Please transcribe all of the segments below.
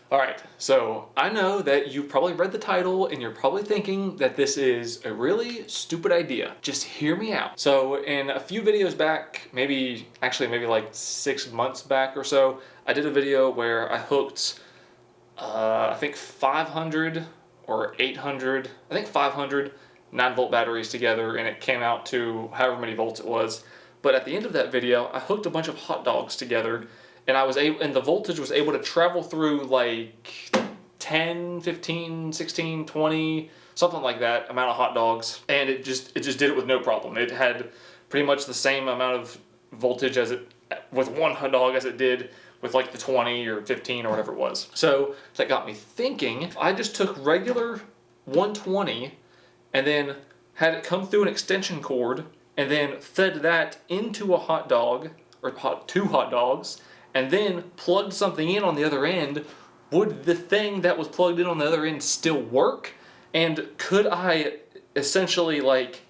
Alright, so I know that you've probably read the title and you're probably thinking that this is a really stupid idea. Just hear me out. So in a few videos back, maybe like 6 months back or so, I did a video where I hooked, I think 500 or 800, I think 500 9-volt batteries together, and it came out to however many volts it was. But at the end of that video, I hooked a bunch of hot dogs together, and the voltage was able to travel through like 10, 15, 16, 20, something like that amount of hot dogs, and it just did it with no problem. It had pretty much the same amount of voltage with one hot dog as it did with like the 20 or 15 or whatever it was. So that got me thinking, if I just took regular 120 and then had it come through an extension cord and then fed that into a hot dog, or two hot dogs, and then plugged something in on the other end, would the thing that was plugged in on the other end still work? And could I essentially like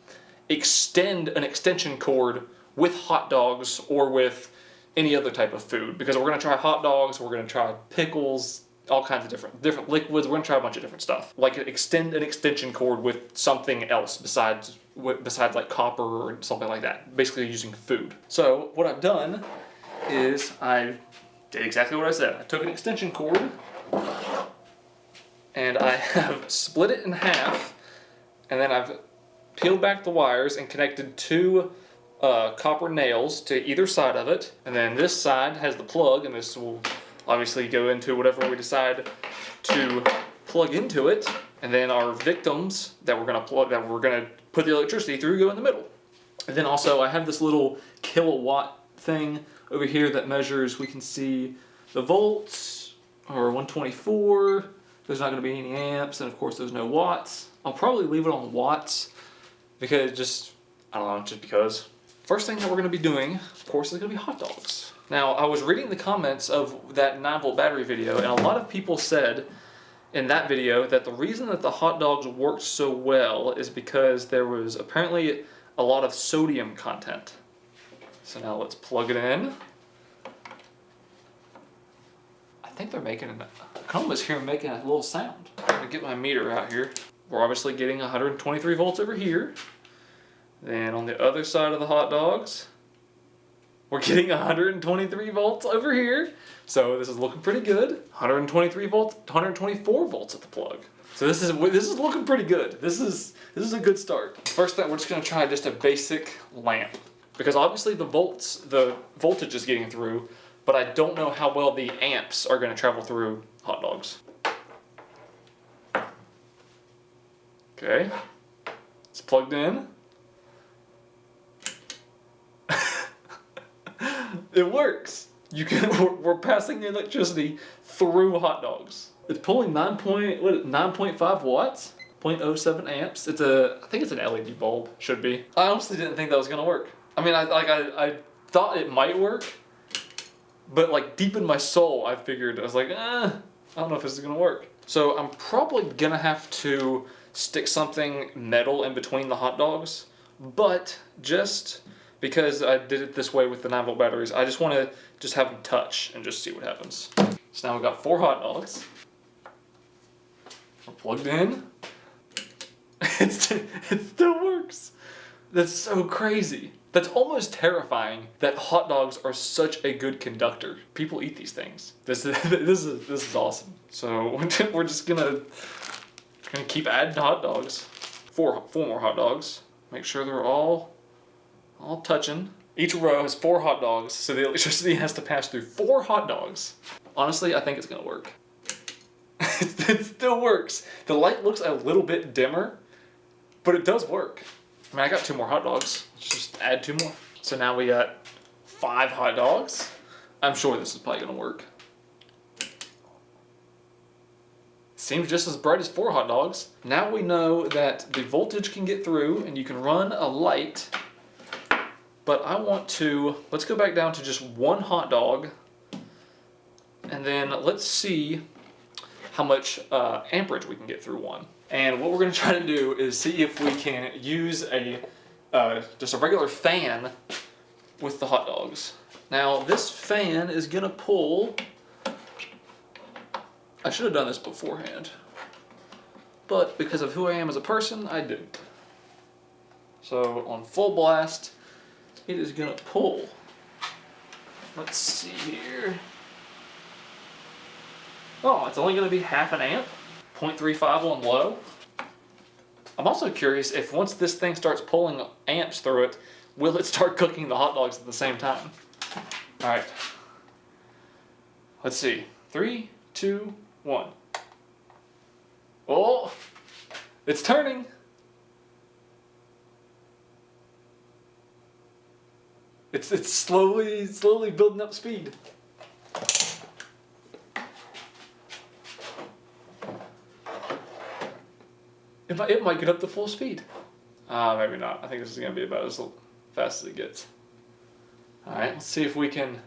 extend an extension cord with hot dogs or with any other type of food? Because we're going to try hot dogs, we're going to try pickles, all kinds of different liquids. We're going to try a bunch of different stuff. Like extend an extension cord with something else besides like copper or something like that. Basically using food. So what I've done is I did exactly what I said. I took an extension cord and I have split it in half, and then I've peeled back the wires and connected two copper nails to either side of it, and then this side has the plug, and this will obviously go into whatever we decide to plug into it, and then our victims that we're gonna put the electricity through go in the middle. And then also I have this little kilowatt thing over here that measures, we can see the volts, or 124, there's not going to be any amps, and of course there's no watts. I'll probably leave it on watts, because I don't know, just because. First thing that we're going to be doing, of course, is going to be hot dogs. Now, I was reading the comments of that 9-volt battery video, and a lot of people said in that video that the reason that the hot dogs worked so well is because there was apparently a lot of sodium content. So now let's plug it in. I think they're making I can almost hear them making a little sound. I'm going to get my meter out here. We're obviously getting 123 volts over here. Then on the other side of the hot dogs, we're getting 123 volts over here. So this is looking pretty good. 123 volts, 124 volts at the plug. So this is looking pretty good. This is a good start. First thing, we're just going to try just a basic lamp, because obviously the voltage is getting through, but I don't know how well the amps are going to travel through hot dogs. Okay, it's plugged in. It works. We're passing the electricity through hot dogs. It's pulling 9.5 watts, 0.07 amps. I think it's an LED bulb. Should be. I honestly didn't think that was gonna work. I mean, I thought it might work, but like deep in my soul, I was like, I don't know if this is gonna work. So I'm probably gonna have to stick something metal in between the hot dogs, but just because I did it this way with the 9-volt batteries, I just want to have them touch and just see what happens. So now we've got 4 hot dogs. We're plugged in. It still works. That's so crazy. That's almost terrifying that hot dogs are such a good conductor. People eat these things. This is awesome. So we're just gonna keep adding hot dogs. 4 more hot dogs. Make sure they're all touching. Each row has 4 hot dogs, so the electricity has to pass through 4 hot dogs. Honestly, I think it's gonna work. It still works. The light looks a little bit dimmer, but it does work. I mean, I got 2 more hot dogs. Let's just add 2 more. So now we got 5 hot dogs. I'm sure this is probably gonna work. Seems just as bright as 4 hot dogs. Now we know that the voltage can get through and you can run a light. But let's go back down to just 1 hot dog, and then let's see how much amperage we can get through one. And what we're going to try to do is see if we can use just a regular fan with the hot dogs. Now this fan is going to pull I should have done this beforehand, but because of who I am as a person, I didn't. So on full blast, it is gonna pull. Let's see here. Oh, it's only gonna be half an amp, 0.35 on low. I'm also curious if once this thing starts pulling amps through it, will it start cooking the hot dogs at the same time? All right. Let's see. 3, 2, 1. Oh, it's turning. It's slowly building up speed. It might get up to full speed. Maybe not. I think this is gonna be about as fast as it gets. All right, let's see if we can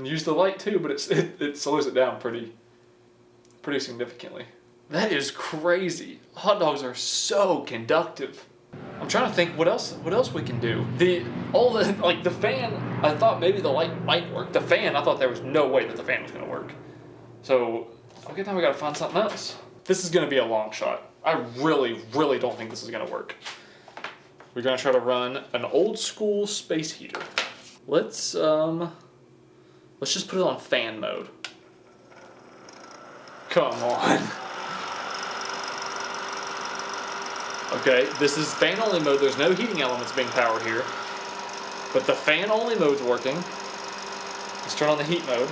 use the light too, but it slows it down pretty significantly. That is crazy. Hot dogs are so conductive. I'm trying to think what else we can do. The fan, I thought maybe the light might work. The fan, I thought there was no way that the fan was gonna work. So okay, now we gotta find something else. This is gonna be a long shot. I really don't think this is gonna work. We're gonna try to run an old school space heater. Let's just put it on fan mode. Come on. Okay, this is fan only mode. There's no heating elements being powered here. But the fan only mode's working. Let's turn on the heat mode.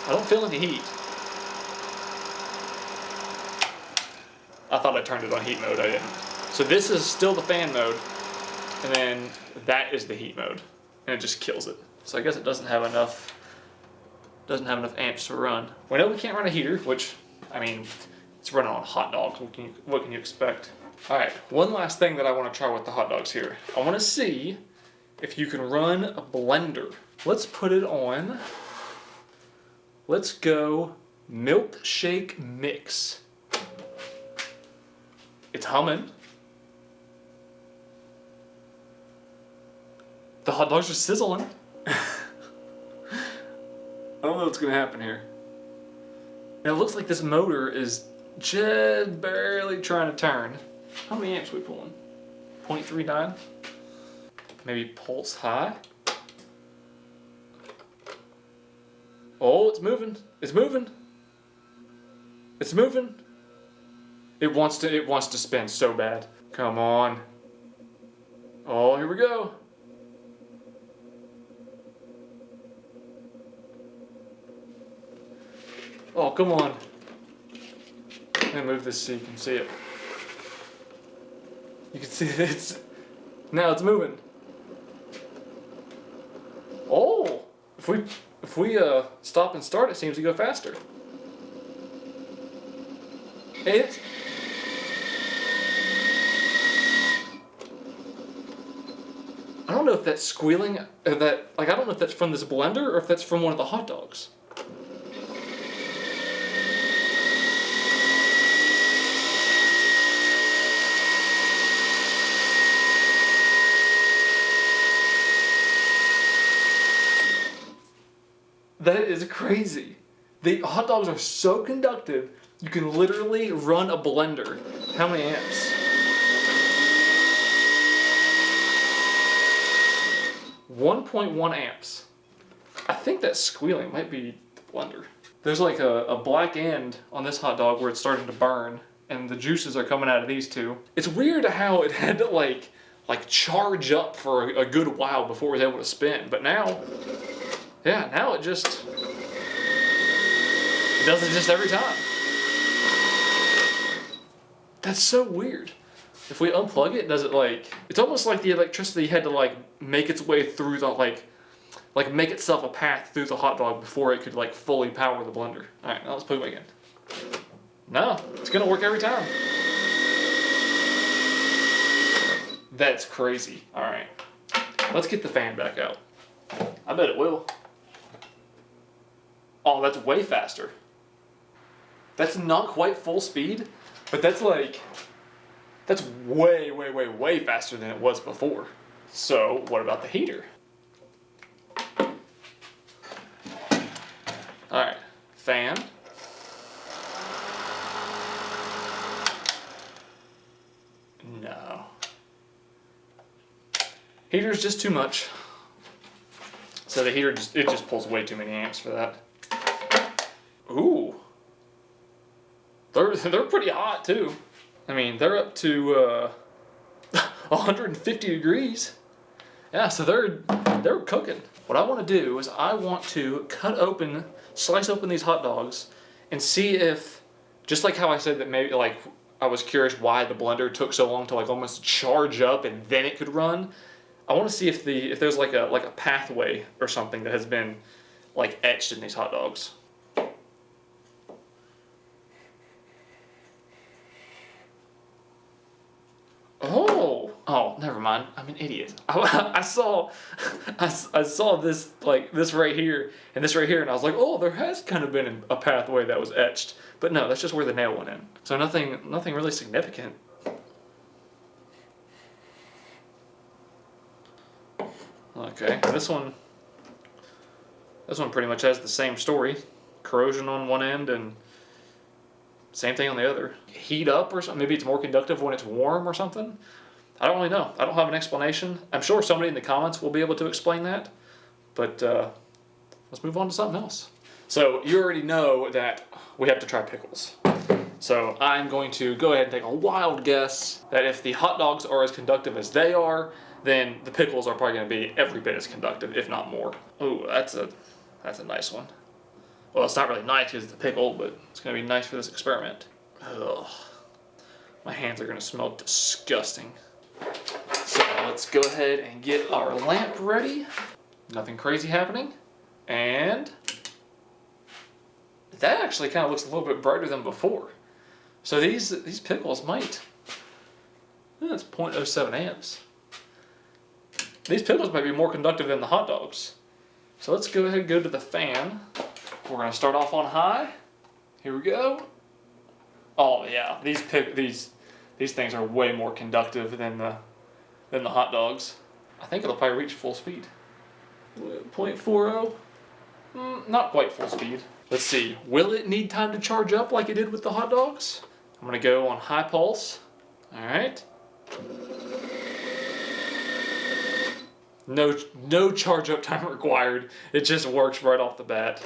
I don't feel any heat. I thought I turned it on heat mode, I didn't. So this is still the fan mode, and then that is the heat mode, and it just kills it. So I guess it doesn't have enough amps to run. We know we can't run a heater, which, I mean, it's running on hot dogs. What can you expect? All right, one last thing that I want to try with the hot dogs here. I want to see if you can run a blender. Let's put it on. Let's go milkshake mix. It's humming. The hot dogs are sizzling. I don't know what's gonna happen here. And it looks like this motor is just barely trying to turn. How many amps are we pulling? 0.39? Maybe pulse high? Oh, it's moving. It's moving. It's moving. It wants to spin so bad. Come on. Oh, here we go. Oh, come on. Let me move this so you can see it. You can see it. Now it's moving. Oh, if we stop and start, it seems to go faster. It. I don't know if that's squealing. I don't know if that's from this blender or if that's from one of the hot dogs. That is crazy. The hot dogs are so conductive, you can literally run a blender. How many amps? 1.1 amps. I think that squealing might be the blender. There's like a black end on this hot dog where it's starting to burn, and the juices are coming out of these two. It's weird how it had to like charge up for a good while before it was able to spin, but now, yeah, now it does it just every time. That's so weird. If we unplug it, does it it's almost like the electricity had to make its way through the make itself a path through the hot dog before it could fully power the blender. All right, now let's put it back in. No, it's gonna work every time. That's crazy. All right, let's get the fan back out. I bet it will. Oh, that's way faster. That's not quite full speed, but that's That's way, way, way, way faster than it was before. So what about the heater? All right, fan. No. Heater's just too much. So the heater just pulls way too many amps for that. Ooh. They're pretty hot too. I mean, they're up to 150 degrees. Yeah, so they're cooking. What I want to do is I want to slice open these hot dogs and see if, just like how I said that maybe like I was curious why the blender took so long to like almost charge up and then it could run. I want to see if there's like a pathway or something that has been like etched in these hot dogs. Oh, never mind. I'm an idiot. I saw this this right here and this right here, and I was like, oh, there has kind of been a pathway that was etched, but no, that's just where the nail went in. So nothing really significant. Okay, this one pretty much has the same story. Corrosion on one end and same thing on the other. Heat up or something. Maybe it's more conductive when it's warm or something. I don't really know. I don't have an explanation. I'm sure somebody in the comments will be able to explain that. But let's move on to something else. So you already know that we have to try pickles. So I'm going to go ahead and take a wild guess that if the hot dogs are as conductive as they are, then the pickles are probably going to be every bit as conductive, if not more. Ooh, that's a nice one. Well, it's not really nice because it's a pickle, but it's going to be nice for this experiment. Ugh. My hands are going to smell disgusting. So let's go ahead and get our lamp ready. Nothing crazy happening. And that actually kind of looks a little bit brighter than before. So these pickles might, that's 0.07 amps. These pickles might be more conductive than the hot dogs. So let's go ahead and go to the fan. We're going to start off on high. Here we go. Oh yeah, these things are way more conductive than the hot dogs. I think it'll probably reach full speed. 0.40. Not quite full speed. Let's see. Will it need time to charge up like it did with the hot dogs? I'm going to go on high pulse. All right. No charge up time required. It just works right off the bat.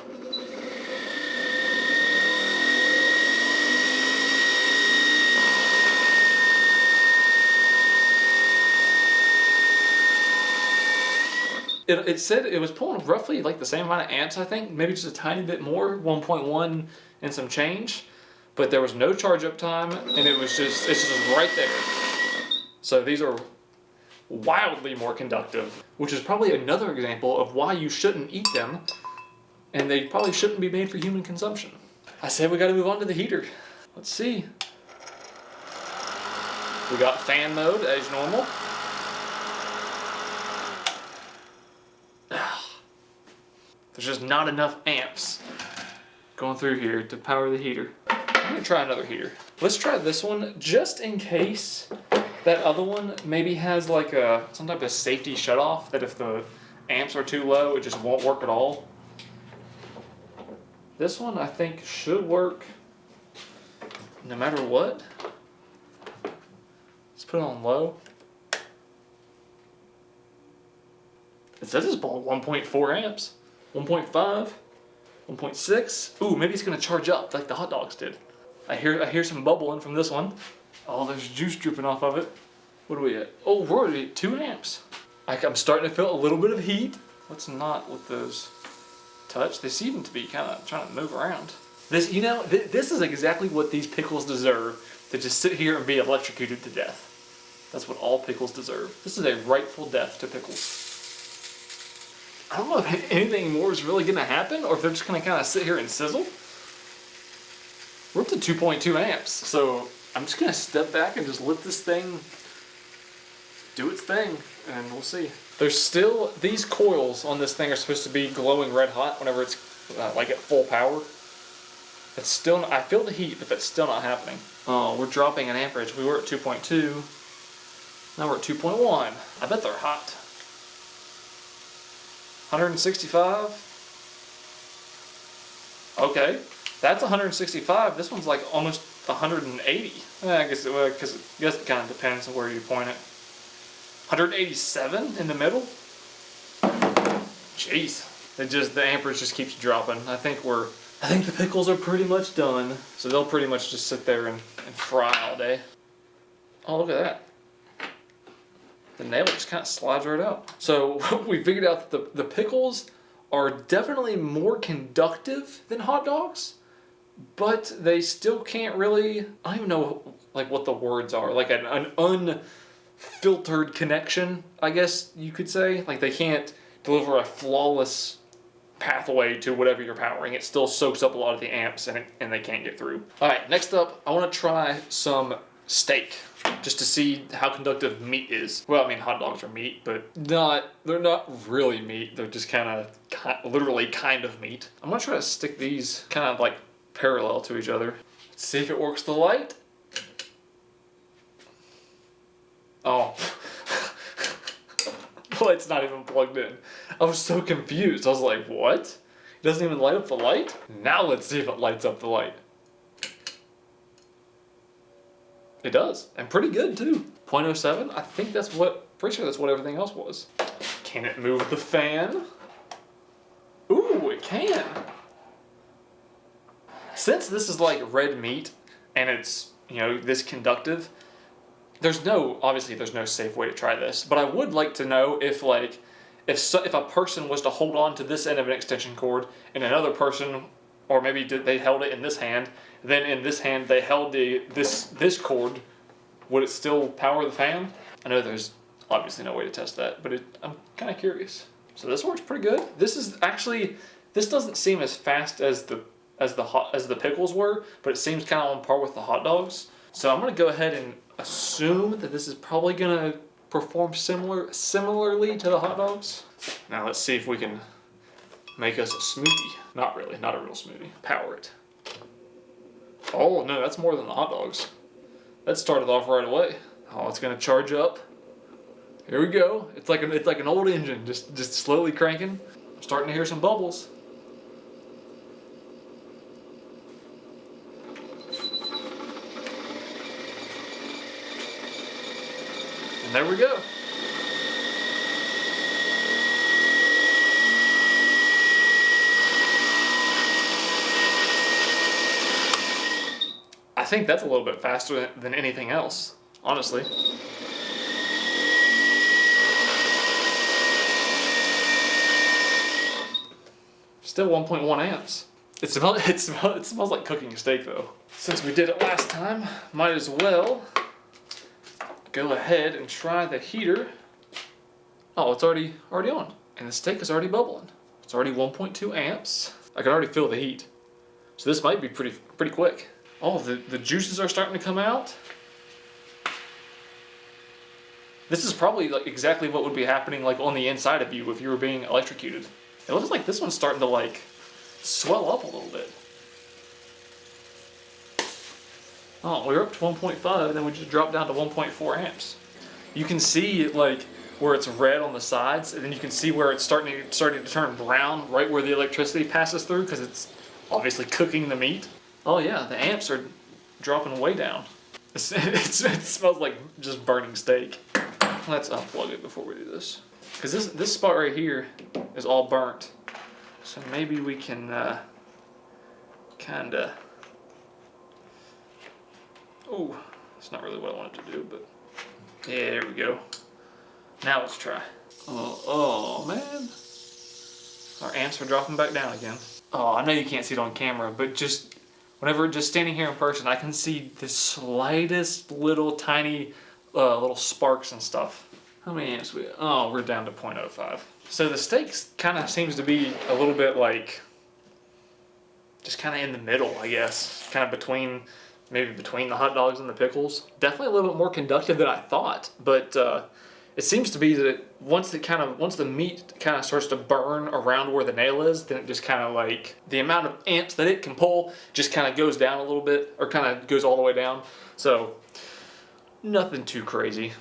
It said it was pulling roughly like the same amount of amps, I think, maybe just a tiny bit more, 1.1 and some change, but there was no charge up time, and it's just right there. So these are wildly more conductive, which is probably another example of why you shouldn't eat them, and they probably shouldn't be made for human consumption. I said we got to move on to the heater. Let's see. We got fan mode as normal. There's just not enough amps going through here to power the heater. I'm gonna try another heater. Let's try this one just in case that other one maybe has like some type of safety shutoff that if the amps are too low, it just won't work at all. This one I think should work no matter what. Let's put it on low. It says it's pulling 1.4 amps. 1.5, 1.6. Ooh, maybe it's gonna charge up like the hot dogs did. I hear some bubbling from this one. Oh, there's juice dripping off of it. What are we at? Oh, we're already at 2 amps. I'm starting to feel a little bit of heat. Let's not let those touch. They seem to be kind of trying to move around. This is exactly what these pickles deserve, to just sit here and be electrocuted to death. That's what all pickles deserve. This is a rightful death to pickles. I don't know if anything more is really going to happen, or if they're just going to kind of sit here and sizzle. We're up to 2.2 amps, so I'm just going to step back and just let this thing do its thing, and we'll see. There's still, these coils on this thing are supposed to be glowing red hot whenever it's like at full power. It's still, I feel the heat, but that's still not happening. Oh, we're dropping an amperage. We were at 2.2. Now we're at 2.1. I bet they're hot. 165. Okay, that's 165. This one's like almost 180. I guess it kind of depends on where you point it. 187 in the middle. Jeez, the amperage just keeps dropping. I think the pickles are pretty much done, so they'll pretty much just sit there and fry all day. Oh, look at that. The nail just kind of slides right out. So we figured out that the pickles are definitely more conductive than hot dogs, but they still can't really, I don't even know like what the words are, like an unfiltered connection, I guess you could say. Like they can't deliver a flawless pathway to whatever you're powering. It still soaks up a lot of the amps and they can't get through. All right, next up, I want to try some steak just to see how conductive meat is. Well, I mean, hot dogs are meat, but they're not really meat. They're just literally kind of meat. I'm gonna try to stick these kind of like parallel to each other. Let's see if it works the light. Oh. The light's not even plugged in. I was so confused. I was like, what? It doesn't even light up the light? Now let's see if it lights up the light. It does, and pretty good too. 0.07, I think pretty sure that's what everything else was. Can it move the fan? Ooh, it can. Since this is like red meat, and it's, this conductive, obviously there's no safe way to try this, but I would like to know if a person was to hold on to this end of an extension cord, and another person, or maybe they held it in this hand, then in this hand they held this cord, would it still power the fan? I know there's obviously no way to test that, but I'm kind of curious. So this works pretty good. This doesn't seem as fast as the pickles were, but it seems kind of on par with the hot dogs. So I'm gonna go ahead and assume that this is probably gonna perform similarly to the hot dogs. Now let's see if we can make us a smoothie. Not really, not a real smoothie. Power it. Oh no, that's more than the hot dogs. That started off right away. Oh, it's gonna charge up. Here we go. It's like an old engine, just slowly cranking. I'm starting to hear some bubbles. And there we go. I think that's a little bit faster than anything else, honestly. Still 1.1 amps. It smells like cooking steak though. Since we did it last time, might as well go ahead and try the heater. Oh, it's already on. And the steak is already bubbling. It's already 1.2 amps. I can already feel the heat. So this might be pretty quick. Oh, the juices are starting to come out. This is probably like exactly what would be happening like on the inside of you if you were being electrocuted. It looks like this one's starting to like swell up a little bit. Oh, we were up to 1.5 and then we just dropped down to 1.4 amps. You can see like where it's red on the sides, and then you can see where it's starting to turn brown right where the electricity passes through because it's obviously cooking the meat. Oh yeah, the amps are dropping way down. It smells like just burning steak. Let's unplug it before we do this. Because this spot right here is all burnt. So maybe we can kinda... Oh, it's not really what I wanted to do, but... Yeah, there we go. Now let's try. Oh man. Our amps are dropping back down again. Oh, I know you can't see it on camera, but just standing here in person, I can see the slightest little tiny little sparks and stuff. How many amps we're down to 0.05. So the steak kind of seems to be a little bit like, just kind of in the middle, I guess. Kind of maybe between the hot dogs and the pickles. Definitely a little bit more conductive than I thought, but it seems to be that once the meat kind of starts to burn around where the nail is, then it just kind of like, the amount of amps that it can pull just kind of goes down a little bit, or kind of goes all the way down. So nothing too crazy.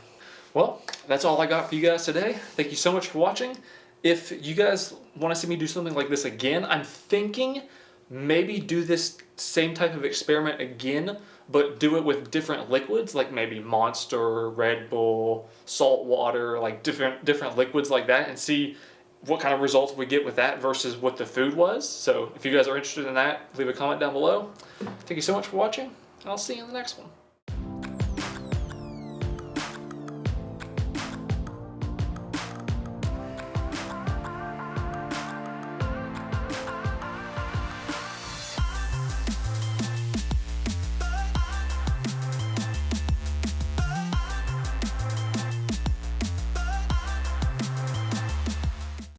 Well, that's all I got for you guys today. Thank you so much for watching. If you guys want to see me do something like this again, I'm thinking maybe do this same type of experiment again, but do it with different liquids, like maybe Monster, Red Bull, salt water, like different liquids like that, and see what kind of results we get with that versus what the food was. So if you guys are interested in that, leave a comment down below. Thank you so much for watching, and I'll see you in the next one.